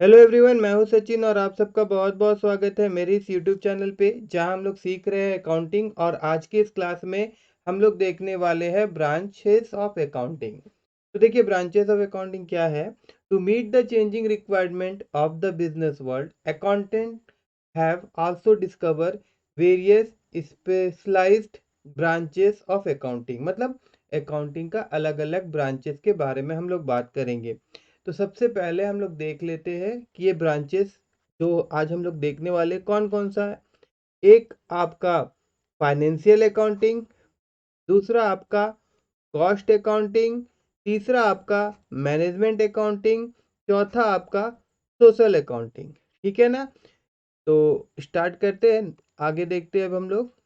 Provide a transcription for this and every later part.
Hello everyone, मैं हूं सचिन और आप सबका बहुत बहुत स्वागत है मेरे इस यूट्यूब चैनल पे जहां हम लोग सीख रहे हैं अकाउंटिंग। और आज की इस क्लास में हम लोग देखने वाले हैं ब्रांचेस ऑफ अकाउंटिंग। तो देखिए, ब्रांचेस ऑफ अकाउंटिंग क्या है। To meet the changing requirement of the business world, accountant have also discover various specialized branches of accounting. मतलब अकाउंटिंग का अलग अलग ब्रांचेस के बारे में हम लोग बात करेंगे। तो सबसे पहले हम लोग देख लेते हैं कि ये ब्रांचेस जो आज हम लोग देखने वाले कौन कौन सा है। एक आपका फाइनेंशियल अकाउंटिंग, दूसरा आपका कॉस्ट अकाउंटिंग, तीसरा आपका मैनेजमेंट अकाउंटिंग, चौथा आपका सोशल अकाउंटिंग। ठीक है ना। तो स्टार्ट करते हैं, आगे देखते हैं अब हम लोग।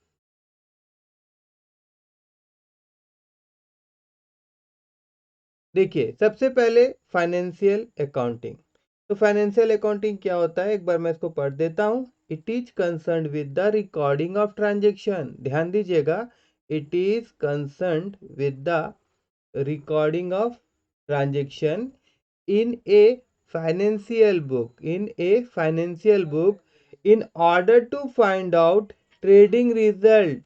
देखिए, सबसे पहले फाइनेंशियल अकाउंटिंग। तो फाइनेंशियल अकाउंटिंग क्या होता है, एक बार मैं इसको पढ़ देता हूँ। It is concern with the recording of transaction. ध्यान दीजिएगा, it is concern with the recording of transaction in a financial book in order to find out trading result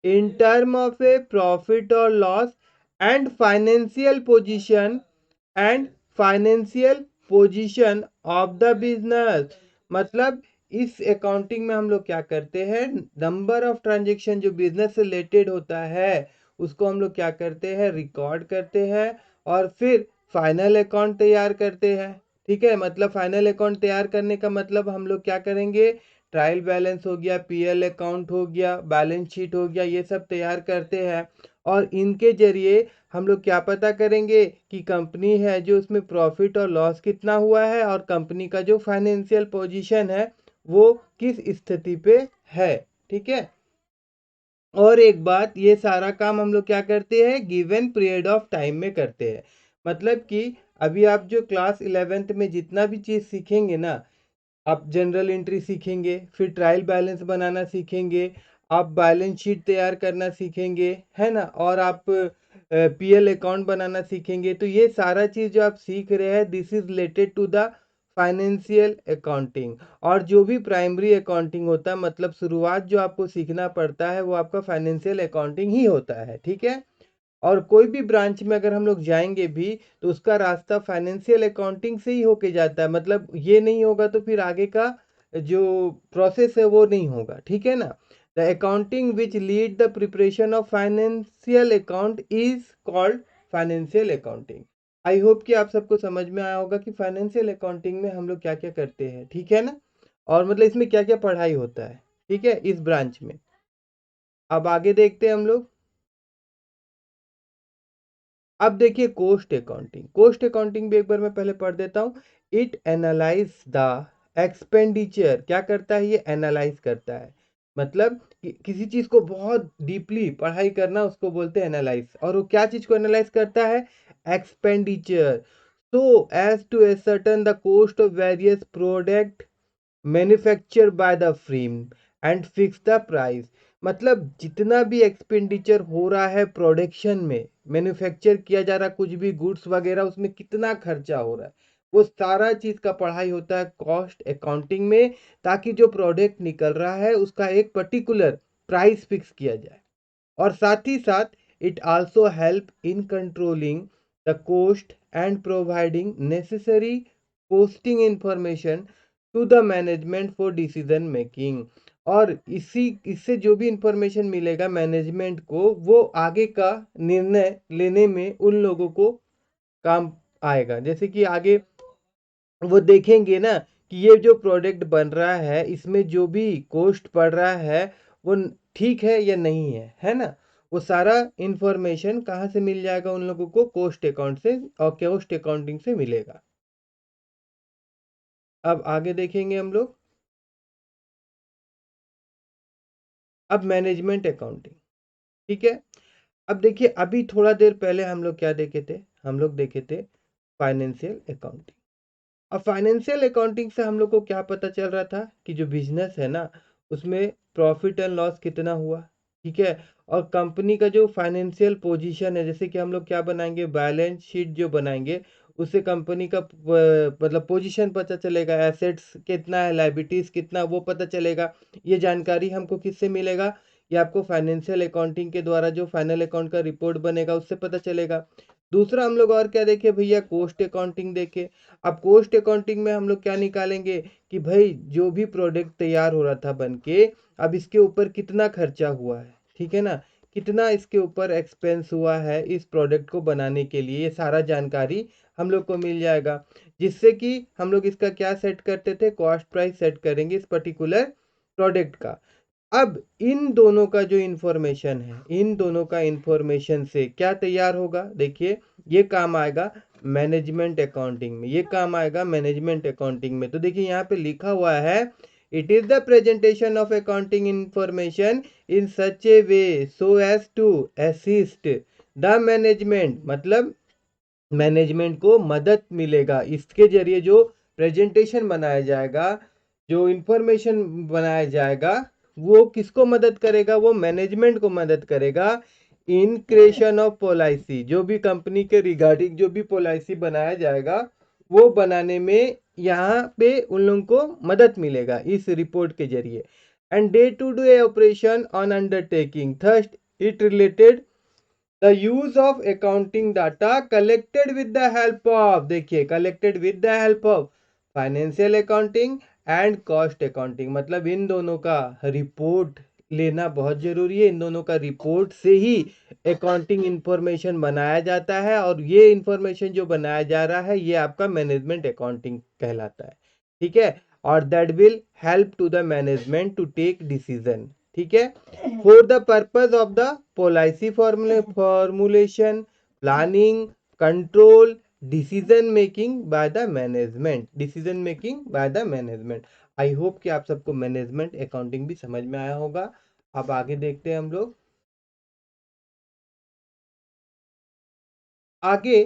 in term of a profit or loss and and financial position of the business। मतलब इस accounting में हम लोग क्या करते हैं, number of transaction जो business से रिलेटेड होता है उसको हम लोग क्या करते हैं, रिकॉर्ड करते हैं और फिर फाइनल अकाउंट तैयार करते हैं। ठीक है, मतलब फाइनल अकाउंट तैयार करने का मतलब हम लोग क्या करेंगे, ट्रायल बैलेंस हो गया, पीएल अकाउंट हो गया, बैलेंस शीट हो गया, ये सब तैयार करते हैं। और इनके जरिए हम लोग क्या पता करेंगे कि कंपनी है जो उसमें प्रॉफिट और लॉस कितना हुआ है और कंपनी का जो फाइनेंशियल पोजीशन है वो किस स्थिति पे है। ठीक है। और एक बात, ये सारा काम हम लोग क्या करते हैं, गिवन पीरियड ऑफ टाइम में करते हैं। मतलब कि अभी आप जो क्लास 11th में जितना भी चीज़ सीखेंगे ना, आप जनरल एंट्री सीखेंगे, फिर ट्रायल बैलेंस बनाना सीखेंगे, आप बैलेंस शीट तैयार करना सीखेंगे, है ना, और आप पीएल अकाउंट बनाना सीखेंगे। तो ये सारा चीज़ जो आप सीख रहे हैं, this is related to the financial accounting. और जो भी प्राइमरी अकाउंटिंग होता है, मतलब शुरुआत जो आपको सीखना पड़ता है वो आपका फाइनेंशियल अकाउंटिंग ही होता है। ठीक है। और कोई भी ब्रांच में अगर हम लोग जाएंगे भी तो उसका रास्ता फाइनेंशियल अकाउंटिंग से ही होके जाता है। मतलब ये नहीं होगा तो फिर आगे का जो प्रोसेस है वो नहीं होगा। ठीक है ना। The accounting which lead the preparation of financial account is called financial accounting. I hope कि आप सबको समझ में आया होगा कि फाइनेंशियल अकाउंटिंग में हम लोग क्या क्या करते हैं। ठीक है ना। और मतलब इसमें क्या क्या पढ़ाई होता है। ठीक है, इस ब्रांच में। अब आगे देखते हैं हम लोग। अब देखिए, कोस्ट अकाउंटिंग। कोस्ट अकाउंटिंग भी एक बार मैं पहले पढ़ देता हूँ। It analyse the expenditure. क्या करता है, ये एनालाइज करता है। मतलब किसी चीज को बहुत डीपली पढ़ाई करना उसको बोलते हैं एनालाइज। और वो क्या चीज को एनालाइज करता है, expenditure. So as to ascertain the cost of various product manufacture by the firm and fix the price. मतलब जितना भी एक्सपेंडिचर हो रहा है प्रोडक्शन में, मैन्युफैक्चर किया जा रहा कुछ भी गुड्स वगैरह, उसमें कितना खर्चा हो रहा है, वो सारा चीज का पढ़ाई होता है कॉस्ट अकाउंटिंग में। ताकि जो प्रोडक्ट निकल रहा है उसका एक पर्टिकुलर प्राइस फिक्स किया जाए। और साथ ही साथ it also help in controlling the cost and providing necessary costing information to the management for decision making. और इसी इससे जो भी इंफॉर्मेशन मिलेगा मैनेजमेंट को, वो आगे का निर्णय लेने में उन लोगों को काम आएगा। जैसे कि आगे वो देखेंगे ना कि ये जो प्रोडक्ट बन रहा है इसमें जो भी कॉस्ट पड़ रहा है वो ठीक है या नहीं है ना। वो सारा इंफॉर्मेशन कहाँ से मिल जाएगा उन लोगों को, कॉस्ट अकाउंट से और कॉस्ट अकाउंटिंग से मिलेगा। अब आगे देखेंगे हम लोग। अब मैनेजमेंट अकाउंटिंग। ठीक है। अब देखिए, अभी थोड़ा देर पहले हम लोग क्या देखे थे, हम लोग देखे थे फाइनेंशियल अकाउंटिंग। अब फाइनेंशियल अकाउंटिंग से हम लोग को क्या पता चल रहा था कि जो बिजनेस है ना उसमें प्रॉफिट एंड लॉस कितना हुआ। ठीक है। और कंपनी का जो फाइनेंशियल पोजीशन है, जैसे कि हम लोग क्या बनाएंगे, बैलेंस शीट जो बनाएंगे उससे कंपनी का मतलब पोजीशन पता चलेगा, एसेट्स कितना है, लायबिलिटीज कितना, वो पता चलेगा। ये जानकारी हमको किससे मिलेगा? ये आपको फाइनेंशियल अकाउंटिंग के द्वारा जो फाइनल अकाउंट का रिपोर्ट बनेगा उससे पता चलेगा। दूसरा हम लोग और क्या देखे भैया? कॉस्ट अकाउंटिंग देखे। अब कॉस्ट अकाउंटिंग में हम लोग क्या निकालेंगे कि भाई जो भी प्रोडक्ट तैयार हो रहा था बन के, अब इसके ऊपर कितना खर्चा हुआ है, ठीक है ना, कितना इसके ऊपर एक्सपेंस हुआ है इस प्रोडक्ट को बनाने के लिए, ये सारा जानकारी हम लोग को मिल जाएगा। जिससे कि हम लोग इसका क्या सेट करते थे? कॉस्ट प्राइस सेट करेंगे इस पर्टिकुलर प्रोडक्ट का। अब इन दोनों का जो इंफॉर्मेशन है, इन दोनों का इंफॉर्मेशन से क्या तैयार होगा? देखिए, ये काम आएगा मैनेजमेंट अकाउंटिंग में, ये काम आएगा मैनेजमेंट अकाउंटिंग में। तो देखिए यहाँ पे लिखा हुआ है, it is the presentation of accounting information in such a way so as to assist the management, मतलब मैनेजमेंट को मदद मिलेगा। इसके जरिए जो प्रेजेंटेशन बनाया जाएगा, जो इंफॉर्मेशन बनाया जाएगा, वो किसको मदद करेगा? वो मैनेजमेंट को मदद करेगा इन क्रिएशन ऑफ पॉलिसी। जो भी कंपनी के रिगार्डिंग जो भी पॉलिसी बनाया जाएगा, वो बनाने में यहाँ पे उन लोगों को मदद मिलेगा इस रिपोर्ट के जरिए। And day to day operation on undertaking thirst it related the use of accounting data collected with the help of, देखिए collected with the help of financial accounting and cost accounting, मतलब इन दोनों का report लेना बहुत जरूरी है। इन दोनों का रिपोर्ट से ही अकाउंटिंग इंफॉर्मेशन बनाया जाता है, और ये इंफॉर्मेशन जो बनाया जा रहा है ये आपका मैनेजमेंट अकाउंटिंग कहलाता है, ठीक है। और that will help to the management to take decision, ठीक है, for the purpose of the policy formulation, planning, control, decision making by the management, decision making by the management. I hope कि आप सबको मैनेजमेंट अकाउंटिंग भी समझ में आया होगा। अब आगे देखते हैं हम लोग आगे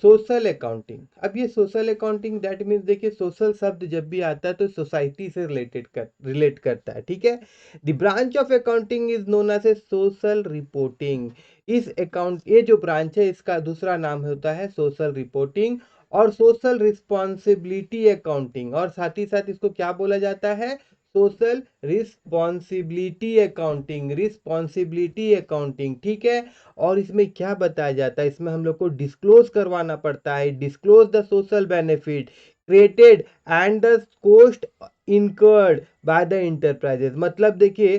सोशल अकाउंटिंग। अब ये सोशल अकाउंटिंग दैट मीन्स, देखिए सोशल शब्द जब भी आता है तो सोसाइटी से रिलेट करता है, ठीक है। The branch of accounting is known as a social reporting. इस अकाउंट, ये जो ब्रांच है इसका दूसरा नाम होता है सोशल रिपोर्टिंग और सोशल रिस्पॉन्सिबिलिटी अकाउंटिंग, और साथ ही साथ इसको क्या बोला जाता है? Social responsibility accounting, responsibility accounting, ठीक है। और इसमें क्या बताया जाता है? इसमें हम लोग को डिस्क्लोज करवाना पड़ता है, disclose the social benefit created and the cost incurred by the enterprises. मतलब देखिए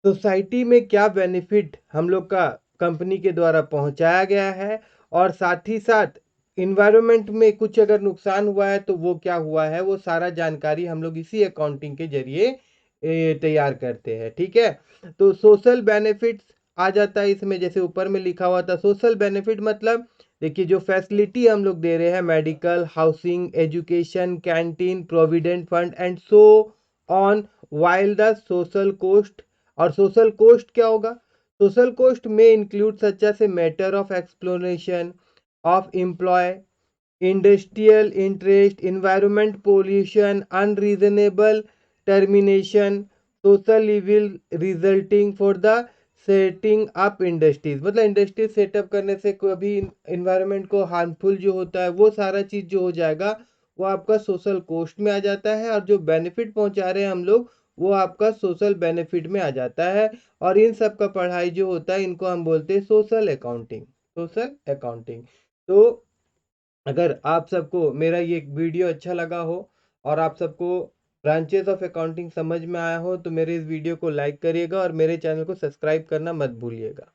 सोसाइटी में क्या बेनिफिट हम लोग का कंपनी के द्वारा पहुंचाया गया है, और साथ ही साथ इन्वायरमेंट में कुछ अगर नुकसान हुआ है तो वो क्या हुआ है, वो सारा जानकारी हम लोग इसी अकाउंटिंग के जरिए तैयार करते हैं, ठीक है। तो सोशल बेनिफिट्स आ जाता है इसमें, जैसे ऊपर में लिखा हुआ था सोशल बेनिफिट मतलब देखिए जो फैसिलिटी हम लोग दे रहे हैं, medical, housing, education, canteen, provident fund and so on, while the social cost. और सोशल कोस्ट क्या होगा? सोशल कोस्ट में include such as a matter of exploitation of employ, industrial interest, environment pollution, unreasonable termination, social evil resulting for the setting up industries, मतलब industry setup करने से कभी environment को harmful जो होता है वो सारा चीज जो हो जाएगा वो आपका सोशल कोस्ट में आ जाता है, और जो बेनिफिट पहुंचा रहे हैं हम लोग वो आपका सोशल बेनिफिट में आ जाता है। और इन सब का पढ़ाई जो होता है इनको हम बोलते हैं सोशल अकाउंटिंग, सोशल अकाउंटिंग। तो अगर आप सबको मेरा ये वीडियो अच्छा लगा हो और आप सबको ब्रांचेस ऑफ अकाउंटिंग समझ में आया हो तो मेरे इस वीडियो को लाइक करिएगा और मेरे चैनल को सब्सक्राइब करना मत भूलिएगा।